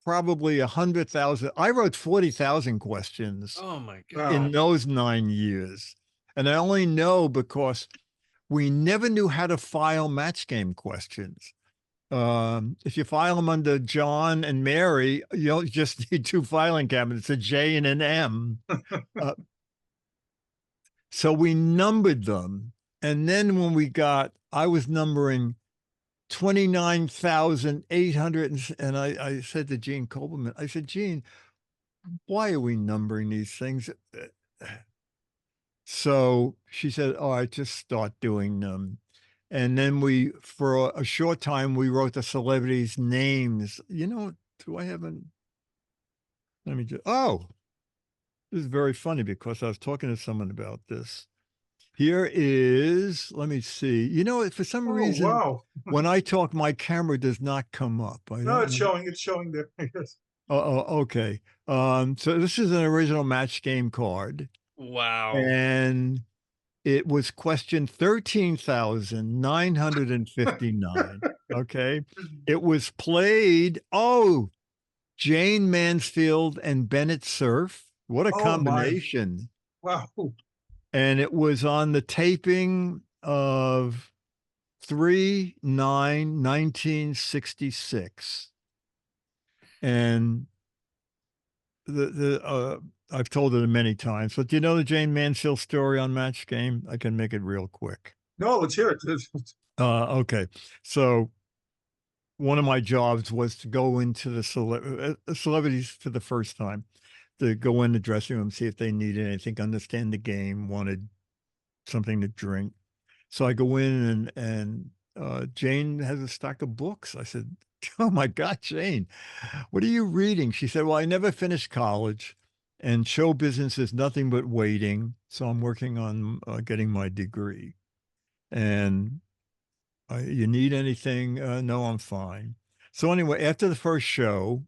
probably 100,000. I wrote 40,000 questions. Oh my God. In those 9 years. And I only know because we never knew how to file match game questions. If you file them under John and Mary, you just need 2 filing cabinets, a J and an M. So we numbered them. And then when I was numbering 29,800. And I said to Gene Copeland, I said, Gene, why are we numbering these things? So she said, all right, just start doing them. And then for a short time, we wrote the celebrities' names. Do I have let me just, this is very funny because I was talking to someone about this. Here is, let me see. For some reason, wow. When I talk, my camera does not come up. No, it's showing there. Okay. So this is an original match game card. Wow. And it was question 13,959. Okay. It was played. Jane Mansfield and Bennett Cerf. What a combination. Wow. And it was on the taping of 3/9/1966. And I've told it many times, but do you know the Jane Mansfield story on Match Game? I can make it real quick. No, let's hear it. Okay. So one of my jobs was to go into the celebrities for the first time, to go in the dressing room, see if they needed anything, understand the game, wanted something to drink. So I go in and Jane has a stack of books. I said, oh my God, Jane, what are you reading? She said, well, I never finished college and show business is nothing but waiting. So I'm working on getting my degree. And you need anything? No, I'm fine. So anyway, after the first show,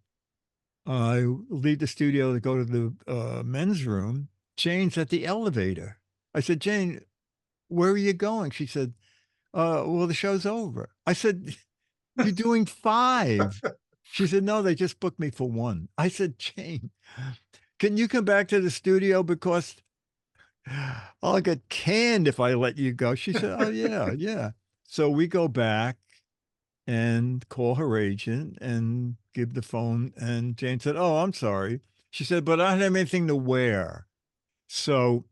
I leave the studio to go to the men's room. Jane's at the elevator. I said, Jane, where are you going? She said, well, the show's over. I said, you're doing 5. She said, no, they just booked me for 1. I said, Jane, can you come back to the studio because I'll get canned if I let you go? She said, oh, yeah, yeah. So we go back and call her agent and give the phone. And Jane said, oh, I'm sorry. She said, but I don't have anything to wear. So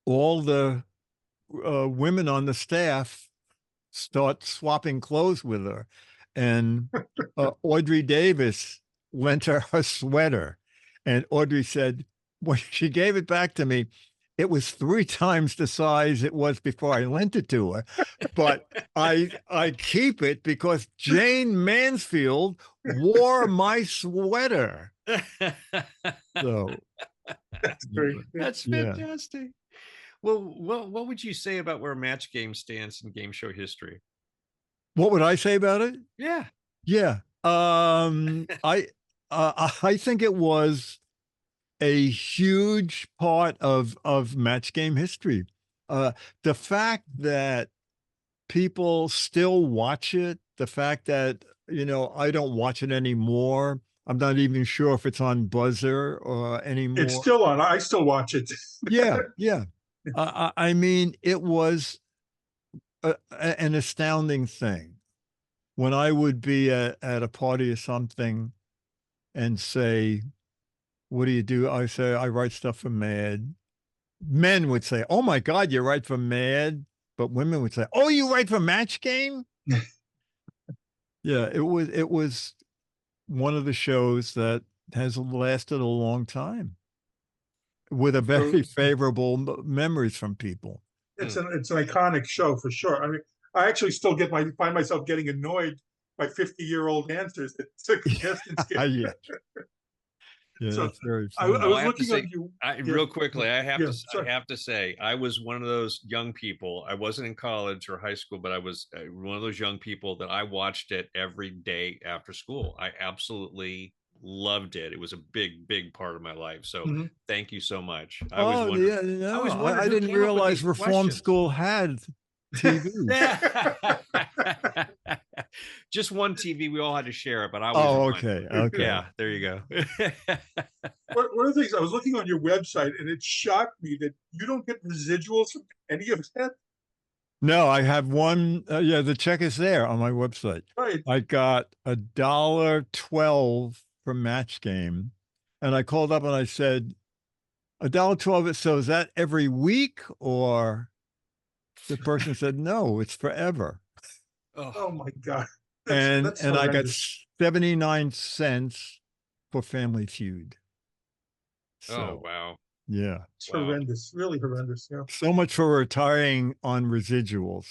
all the women on the staff start swapping clothes with her. And Audrey Davis lent her a sweater. And Audrey said, when she gave it back to me, it was 3 times the size it was before I lent it to her. But I keep it because Jane Mansfield wore my sweater. So that's great. That's fantastic. Yeah. Well, what would you say about where Match Game stands in game show history? What would I say about it? Yeah. Yeah. I think it was a huge part of Match Game history. The fact that people still watch it, the fact that, I don't watch it anymore. I'm not even sure if it's on Buzzer or anymore. It's still on. I still watch it. Yeah. Yeah. I mean, it was an astounding thing. When I would be at a party or something and say, what do you do? I say, I write stuff for Mad. Men would say, oh my God, you write for Mad. But women would say, oh, you write for Match Game? Yeah, it was one of the shows that has lasted a long time with a very favorable memories from people. It's an iconic show for sure. I mean, I actually still find myself getting annoyed by 50-year-old answers that contestants get. Yeah. Yeah, so that's very I was looking say, at you. Real quickly, I have to say, I was one of those young people. I wasn't in college or high school, but I was one of those young people that I watched it every day after school. I absolutely loved it. It was a big, big part of my life. So thank you so much. I didn't realize Reform School had TV. Just one TV. We all had to share it, but I was Oh, on. okay. Okay. Yeah, there you go. One of the things I was looking on your website, and it shocked me that you don't get residuals from any of that. No, I have one. Yeah, the check is there on my website. Right. I got $1.12 for Match Game, and I called up and I said, $1.12. So is that every week? Or the person said, no, it's forever. Oh my God. That's I got 79 cents for Family Feud. So, oh, wow. Yeah. It's horrendous. Really horrendous. Yeah. So much for retiring on residuals.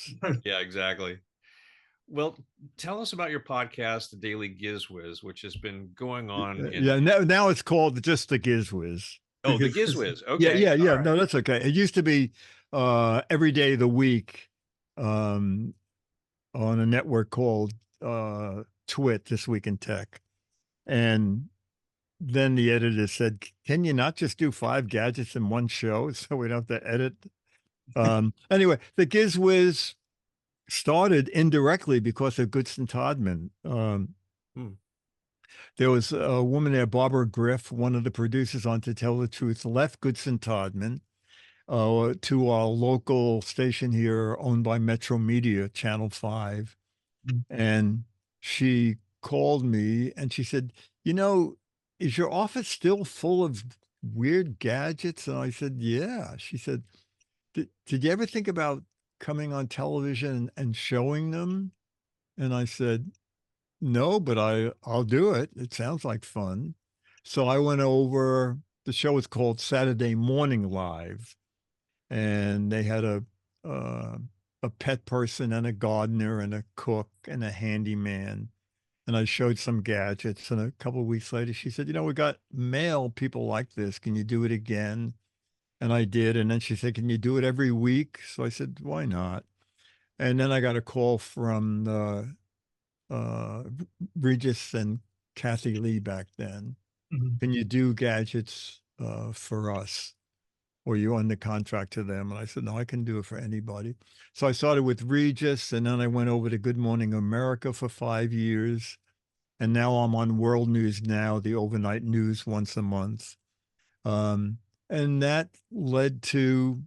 Yeah, exactly. Well, tell us about your podcast, The Daily GizWiz, which has been going on. Now it's called just The GizWiz. Oh, The GizWiz. Okay. Yeah. Right. No, that's okay. It used to be every day of the week on a network called Twit, This Week in Tech. And then the editor said, can you not just do 5 gadgets in one show so we don't have to edit? Anyway, the GizWiz started indirectly because of Goodson Todman. There was a woman there, Barbara Griff, one of the producers on To Tell the Truth, left Goodson Todman to our local station here owned by Metro Media, Channel 5. And she called me and she said, is your office still full of weird gadgets? And I said, yeah. She said, did you ever think about coming on television and showing them? And I said, no, but I'll do it. It sounds like fun. So I went over. The show was called Saturday Morning Live, and they had a pet person and a gardener and a cook and a handyman. And I showed some gadgets, and a couple of weeks later, she said, we got male people like this. Can you do it again? And I did. And then she said, can you do it every week? So I said, why not? And then I got a call from Regis and Kathy Lee back then. Can you do gadgets for us? Or you under contract to them? And I said, no, I can do it for anybody. So I started with Regis, and then I went over to Good Morning America for 5 years. And now I'm on World News Now, the overnight news once a month. And that led to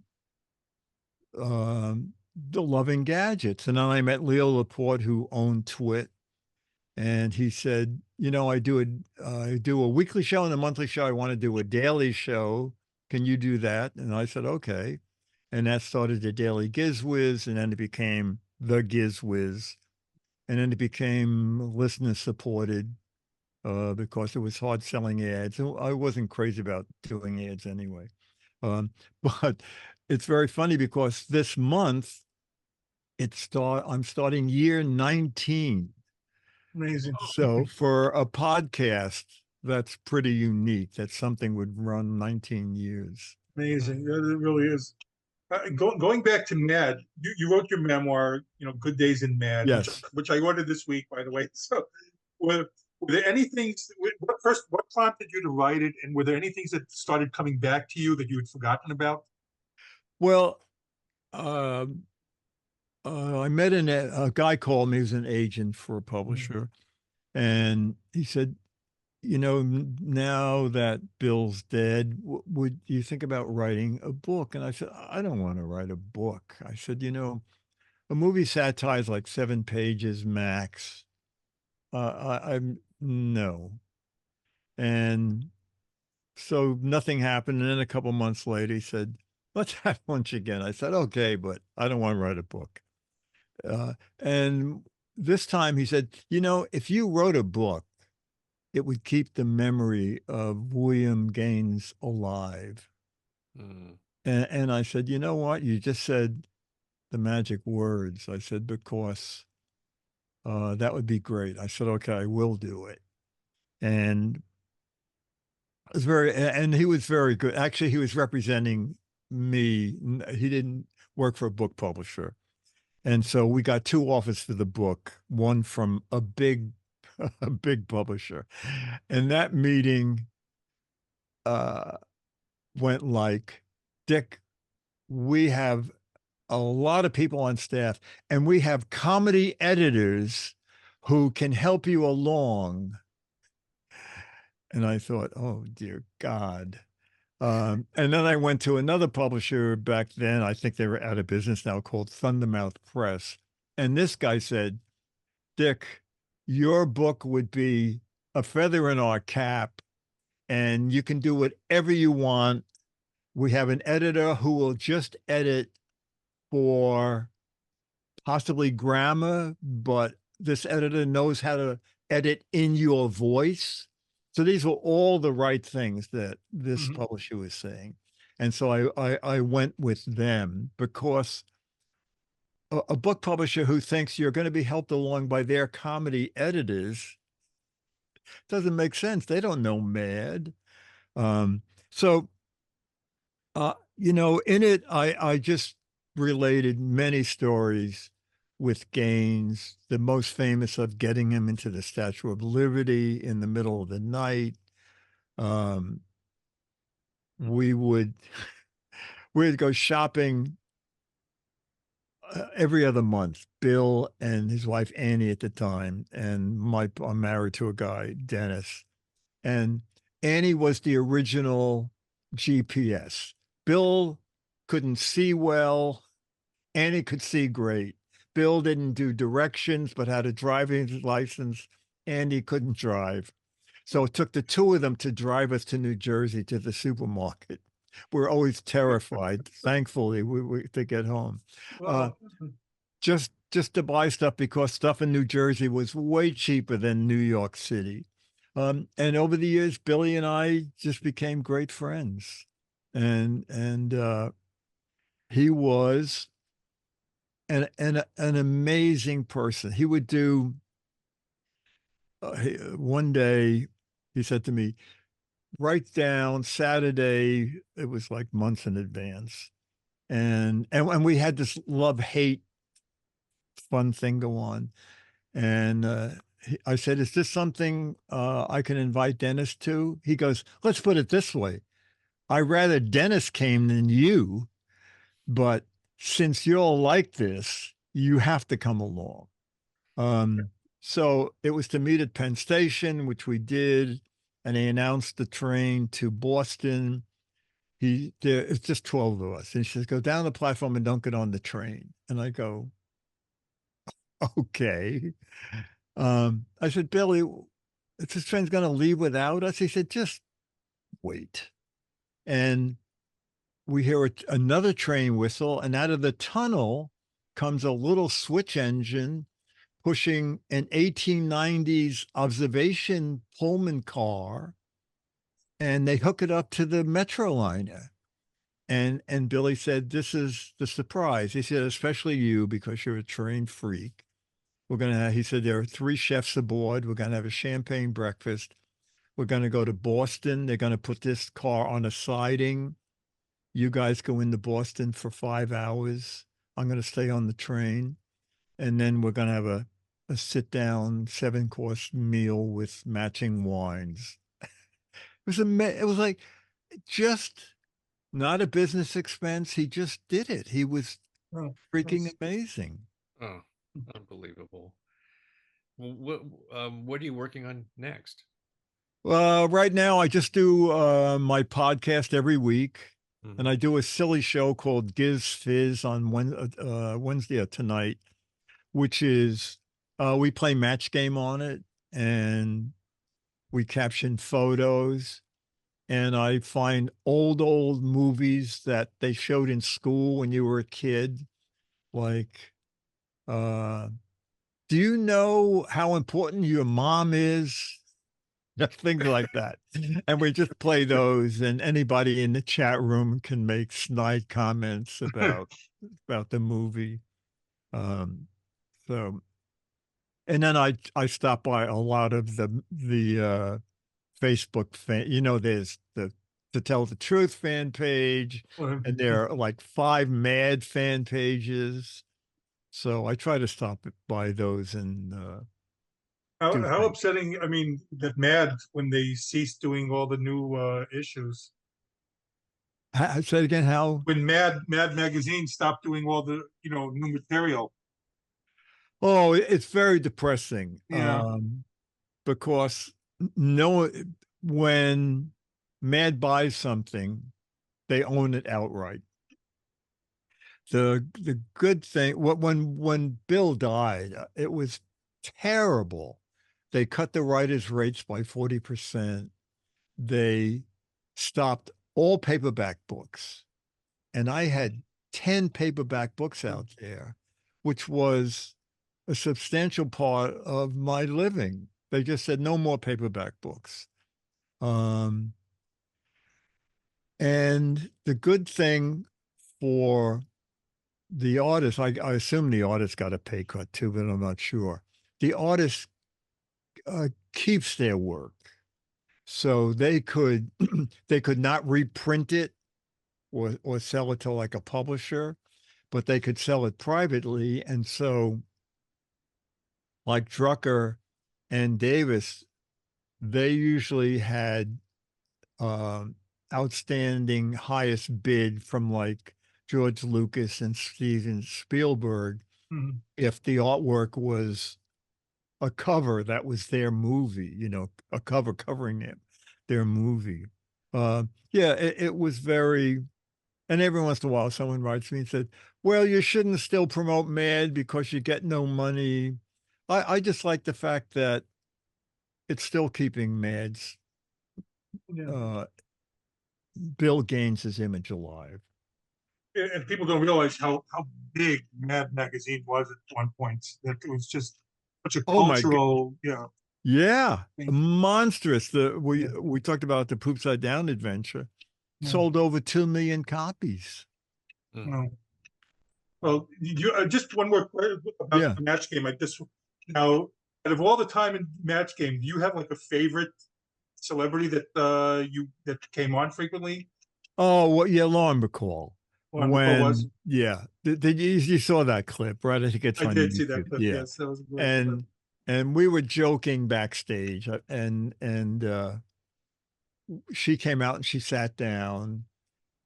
the Loving Gadgets. And then I met Leo Laporte, who owned Twit. And he said, I do a weekly show and a monthly show. I want to do a daily show. Can you do that? And I said, okay. And that started the Daily GizWiz, and then it became the GizWiz. And then it became listener supported because it was hard selling ads. I wasn't crazy about doing ads anyway. But it's very funny because this month I'm starting year 19. Amazing. So for a podcast, that's pretty unique that something would run 19 years. Amazing. It really is. Going back to Mad, you wrote your memoir, Good Days in Mad, yes. which I ordered this week, by the way. So were there any things, what prompted you to write it? And were there any things that started coming back to you that you had forgotten about? Well, I met a guy called me, he was an agent for a publisher. And he said, now that Bill's dead, would you think about writing a book? And I said, I don't want to write a book. I said, a movie satire is like 7 pages max. I'm no. And so nothing happened. And then a couple months later, he said, let's have lunch again. I said, okay, but I don't want to write a book. And this time he said, if you wrote a book, it would keep the memory of William Gaines alive. And I said, you know what? You just said the magic words. I said, because that would be great. I said, okay, I will do it. And he was very good. Actually, he was representing me. He didn't work for a book publisher. And so we got 2 offers for the book, one from a big publisher. And that meeting went like, Dick, we have a lot of people on staff and we have comedy editors who can help you along. And I thought, oh, dear God. And then I went to another publisher back then. I think they were out of business now, called Thundermouth Press. And this guy said, Dick, your book would be a feather in our cap, and you can do whatever you want. We have an editor who will just edit for possibly grammar, but this editor knows how to edit in your voice. So these were all the right things that this publisher was saying. And so I went with them, because a book publisher who thinks you're going to be helped along by their comedy editors doesn't make sense. They don't know Mad. So in it, I just related many stories with Gaines, the most famous of getting him into the Statue of Liberty in the middle of the night. We'd go shopping every other month, Bill and his wife, Annie, at the time, and I'm married to a guy, Dennis. And Annie was the original GPS. Bill couldn't see well. Annie could see great. Bill didn't do directions, but had a driving license. Annie couldn't drive. So it took the two of them to drive us to New Jersey to the supermarket. We're always terrified, thankfully, to get home. Just to buy stuff, because stuff in New Jersey was way cheaper than New York City. And over the years, Billy and I just became great friends. And he was an amazing person. He would do, one day he said to me, write down Saturday. It was like months in advance. And we had this love-hate fun thing go on. And I said, is this something I can invite Dennis to? He goes, let's put it this way. I'd rather Dennis came than you, but since you're all like this, you have to come along. So it was to meet at Penn Station, which we did, and they announced the train to Boston. It's just 12 of us. And he says, go down the platform and don't get on the train. And I go, okay. I said, Billy, if this train's going to leave without us, he said, just wait. And we hear another train whistle, and out of the tunnel comes a little switch engine pushing an 1890s observation Pullman car, and they hook it up to the Metroliner. And Billy said, this is the surprise. He said, especially you, because you're a train freak. He said, there are 3 chefs aboard. We're going to have a champagne breakfast. We're going to go to Boston. They're going to put this car on a siding. You guys go into Boston for 5 hours. I'm going to stay on the train. And then we're going to have a sit-down 7-course meal with matching wines. It was like just not a business expense. He just did it. He was freaking amazing. Oh, unbelievable. Well, what are you working on next? Right now, I just do my podcast every week. And I do a silly show called GizWiz on Wednesday or tonight, which is we play match game on it, and we caption photos, and I find old movies that they showed in school when you were a kid. Like, do you know how important your mom is? Things like that. And we just play those, and anybody in the chat room can make snide comments about the movie. So, and then I stop by a lot of the Facebook fan, there's the To Tell the Truth fan page, and there are like 5 Mad fan pages. So I try to stop by those and how upsetting, I mean, that Mad, when they ceased doing all the new issues. Say it again, how? When Mad magazine stopped doing all the, new material. Oh, it's very depressing. Yeah. Because when Mad buys something, they own it outright. The good thing, when Bill died, it was terrible. They cut the writers' rates by 40%. They stopped all paperback books. And I had 10 paperback books out there, which was a substantial part of my living. They just said no more paperback books. And the good thing for the artist, I assume the artist got a pay cut too, but I'm not sure. The artist keeps their work. So they could they could not reprint it or sell it to like a publisher, but they could sell it privately. And so like Drucker and Davis, they usually had outstanding highest bid from like George Lucas and Steven Spielberg. Mhm. If the artwork was a cover that was their movie, a cover covering their movie. Yeah, it was very, and every once in a while someone writes me and said, well, you shouldn't still promote Mad because you get no money. I just like the fact that it's still keeping Mad's Bill Gaines' image alive. And people don't realize how big Mad magazine was at one point. That it was just such a cultural, yeah, monstrous. We talked about the Poop Side Down adventure. Sold over 2 million copies. Well, just one more about the Match Game. Now, out of all the time in Match Game, do you have like a favorite celebrity that that came on frequently? Oh, well, yeah, Lauren Bacall. Yeah, you saw that clip, right? I think it's on I did YouTube. see that clip. Yeah. Yes, that was a great clip. And we were joking backstage, and she came out and she sat down,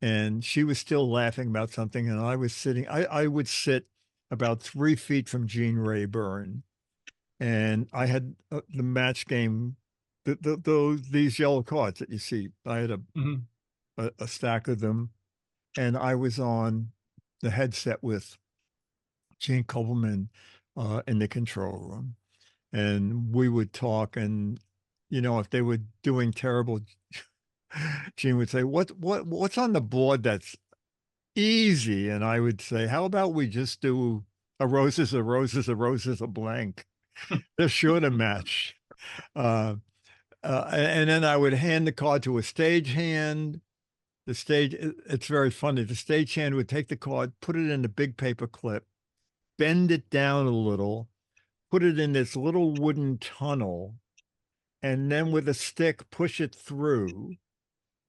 and she was still laughing about something, and I was sitting. I would sit about 3 feet from Gene Rayburn, and I had the Match Game, these yellow cards that you see. I had a stack of them, and I was on the headset with Gene Coleman in the control room, and we would talk. And if they were doing terrible, Gene would say, "What's on the board that's easy?" And I would say, "How about we just do a rose is a rose is a rose is a blank? They're sure to match." And then I would hand the card to a stagehand. It's very funny. The stagehand would take the card, put it in a big paper clip, bend it down a little, put it in this little wooden tunnel, and then with a stick, push it through,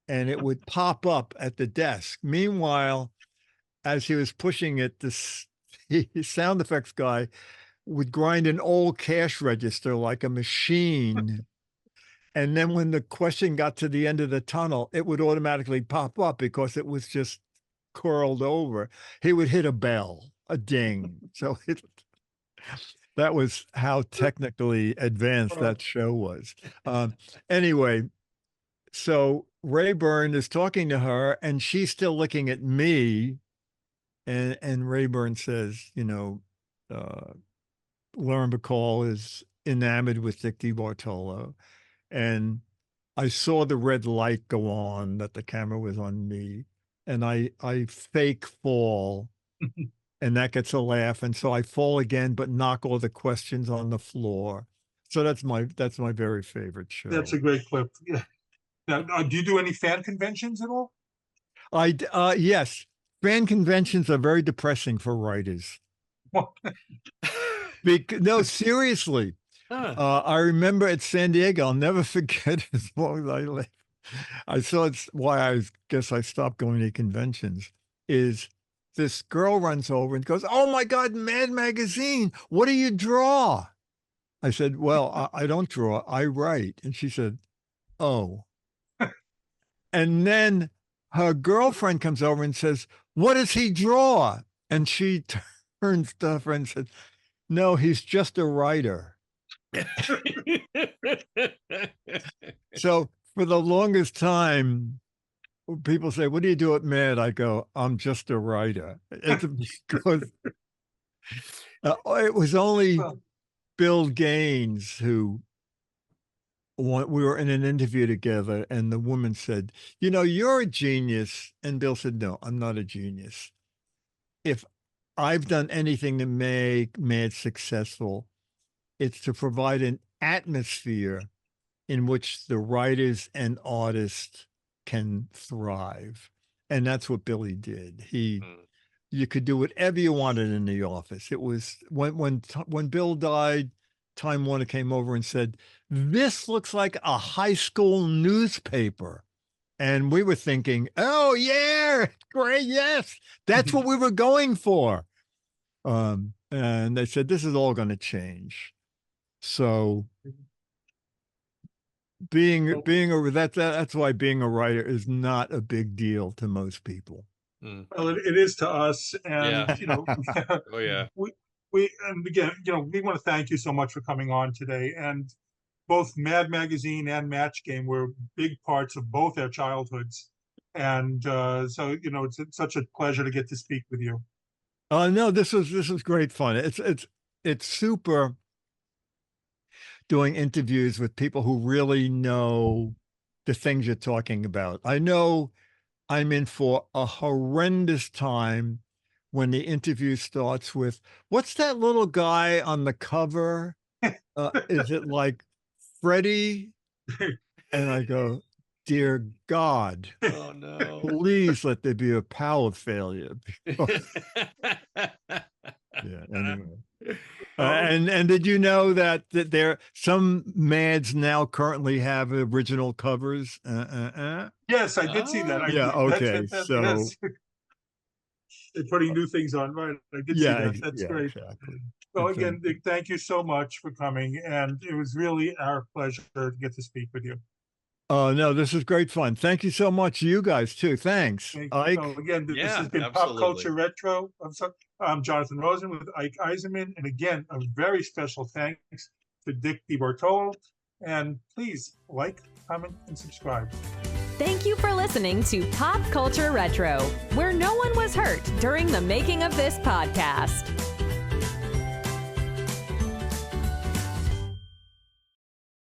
and it would pop up at the desk. Meanwhile, as he was pushing it, the sound effects guy would grind an old cash register like a machine. And then when the question got to the end of the tunnel, it would automatically pop up because it was just curled over. He would hit a bell, a ding. So that was how technically advanced that show was. Anyway, so Rayburn is talking to her, and she's still looking at me. And Rayburn says, Lauren Bacall is enamored with Dick DeBartolo. And I saw the red light go on, that the camera was on me, and I fake fall, and that gets a laugh. And so I fall again, but knock all the questions on the floor. So that's my very favorite show. That's a great clip. Yeah. Now, do you do any fan conventions at all? Yes. Fan conventions are very depressing for writers. No, seriously. I remember at San Diego, I'll never forget as long as I live. I saw it's why I guess I stopped going to conventions, is this girl runs over and goes, "Oh my God, Mad Magazine, what do you draw?" I said, "Well, I don't draw, I write." And she said, "Oh." And then her girlfriend comes over and says, "What does he draw?" And she turns to her friend and said, No, he's just a writer. So for the longest time, people say, what do you do at Mad? I go, I'm just a writer. It's because it was only Bill Gaines who, we were in an interview together and the woman said, you're a genius. And Bill said, no, I'm not a genius. If I've done anything to make Mad successful, it's to provide an atmosphere in which the writers and artists can thrive. And that's what Billy did. You could do whatever you wanted in the office. It was when Bill died, Time Warner came over and said, this looks like a high school newspaper. And we were thinking, oh yeah, great. Yes, that's what we were going for. And they said, this is all going to change. So that's why being a writer is not a big deal to most people. Well, it is to us, and oh yeah. We and again, we want to thank you so much for coming on today. And both Mad Magazine and Match Game were big parts of both our childhoods, and so it's such a pleasure to get to speak with you. No, this was great fun. It's super doing interviews with people who really know the things you're talking about. I know I'm in for a horrendous time when the interview starts with, what's that little guy on the cover? Is it like Freddie? And I go, dear God, oh no, please let there be a power failure. Yeah, anyway. And did you know that there some Mads now currently have original covers? Yes, I did see that. Okay. So they're putting new things on, right? I did see that. That's great. Exactly. So again, Dick, thank you so much for coming, and it was really our pleasure to get to speak with you. No, this is great fun. Thank you so much, you guys too. Thanks, Ike. So again, this has been Pop Culture Retro. I'm Jonathan Rosen with Ike Eisenmann, and again, a very special thanks to Dick DeBartolo. And please like, comment, and subscribe. Thank you for listening to Pop Culture Retro, where no one was hurt during the making of this podcast.